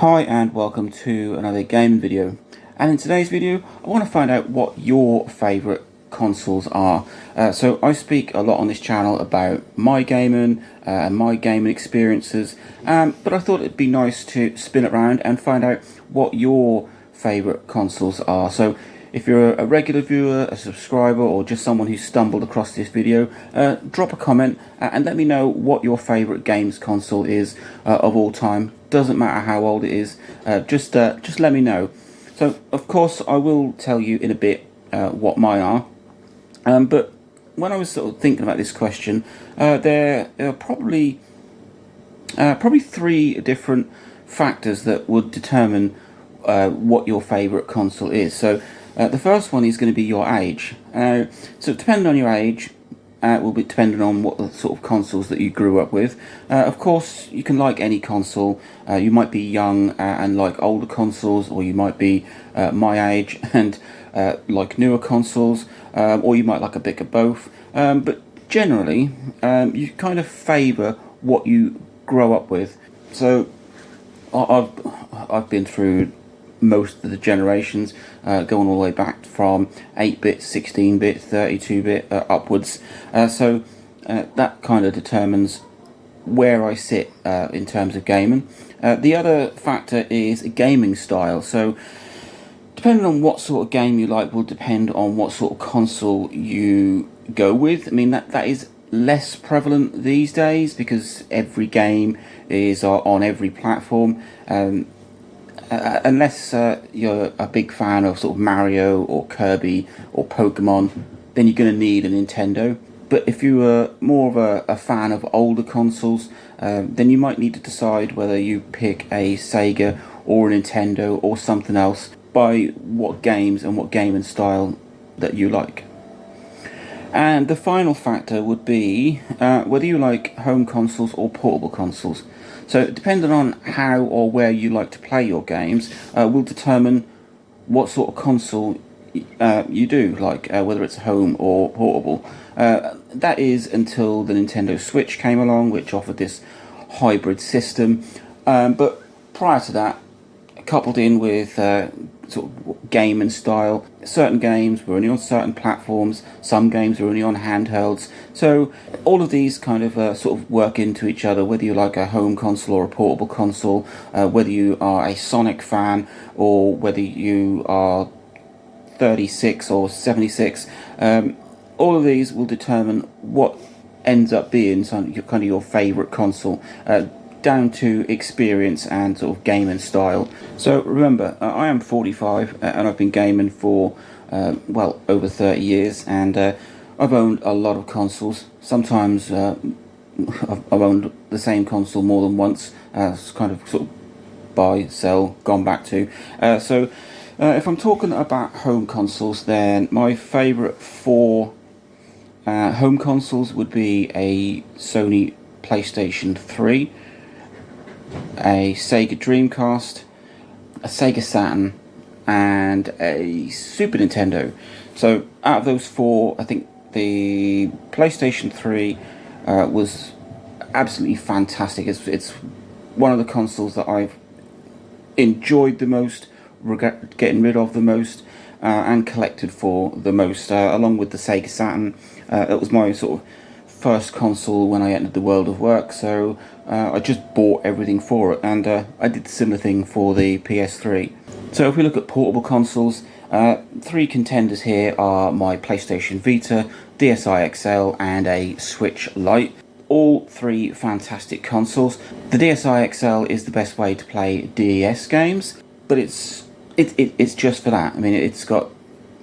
Hi and welcome to another gaming video, and in today's video I want to find out what your favourite consoles are. So I speak a lot on this channel about my gaming and my gaming experiences, but I thought it'd be nice to spin it around and find out what your favourite consoles are. So if you're a regular viewer, a subscriber, or just someone who stumbled across this video, drop a comment and let me know what your favourite games console is of all time. Doesn't matter how old it is, just let me know. So of course I will tell you in a bit what mine are, but when I was sort of thinking about this question, there are probably three different factors that would determine what your favourite console is. So the first one is going to be your age. So depending on your age, it will be dependent on what the sort of consoles that you grew up with. Of course, you can like any console. You might be young and like older consoles, or you might be my age and like newer consoles, or you might like a bit of both. But generally, you kind of favour what you grow up with. So I've been through most of the generations, going all the way back from 8-bit, 16-bit, 32-bit upwards. So that kind of determines where I sit in terms of gaming. The other factor is gaming style. So depending on what sort of game you like will depend on what sort of console you go with. I mean, that is less prevalent these days because every game is on every platform. Unless you're a big fan of sort of Mario or Kirby or Pokemon, then you're going to need a Nintendo. But if you are more of a fan of older consoles, then you might need to decide whether you pick a Sega or a Nintendo or something else by what games and what gaming style that you like. And the final factor would be whether you like home consoles or portable consoles. So depending on how or where you like to play your games will determine what sort of console you do, like whether it's home or portable. That is until the Nintendo Switch came along, which offered this hybrid system. But prior to that, coupled in with sort of gaming style, certain games were only on certain platforms, some games were only on handhelds. So all of these kind of sort of work into each other, whether you like a home console or a portable console, whether you are a Sonic fan or whether you are 36 or 76. All of these will determine what ends up being kind of your favourite console, down to experience and sort of gaming style. So remember, I am 45 and I've been gaming for well over 30 years, and I've owned a lot of consoles. Sometimes I've owned the same console more than once. It's kind of sort of buy, sell, gone back to. So if I'm talking about home consoles, then my favourite four home consoles would be a Sony PlayStation 3, a Sega Dreamcast, a Sega Saturn, and a Super Nintendo. So out of those four, I think the PlayStation 3 was absolutely fantastic. It's one of the consoles that I've enjoyed the most, getting rid of the most, and collected for the most, along with the Sega Saturn. It was my sort of first console when I entered the world of work, so I just bought everything for it, and I did the similar thing for the PS3. So if we look at portable consoles, three contenders here are my PlayStation Vita, DSi XL, and a Switch Lite. All three fantastic consoles. The DSi XL is the best way to play DES games, but it's just for that. I mean, it's got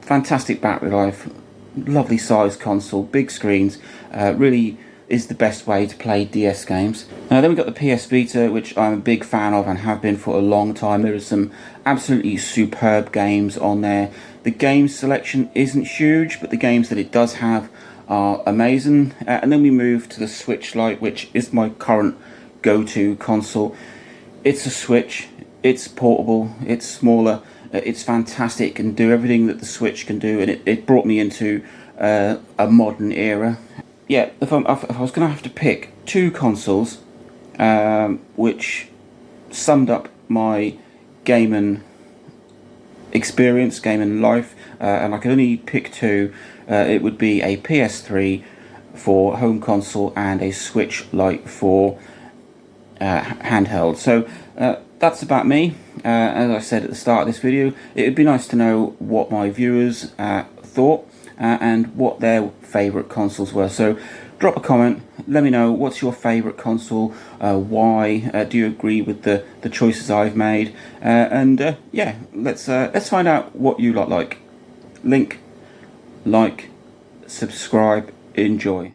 fantastic battery life, lovely sized console, big screens, really is the best way to play DS games. Then we've got the PS Vita, which I'm a big fan of and have been for a long time. There are some absolutely superb games on there. The game selection isn't huge, but the games that it does have are amazing. And then we move to the Switch Lite, which is my current go-to console. It's a Switch, it's portable, it's smaller, it's fantastic, it can do everything that the Switch can do, and it brought me into a modern era. Yeah, if I was going to have to pick two consoles which summed up my gaming experience, gaming life, and I could only pick two, it would be a PS3 for home console and a Switch Lite for handheld. So that's about me. As I said at the start of this video, it would be nice to know what my viewers thought and what their favourite consoles were. So drop a comment, let me know what's your favourite console, why, do you agree with the choices I've made, and yeah, let's find out what you lot like. Link, like, subscribe, enjoy.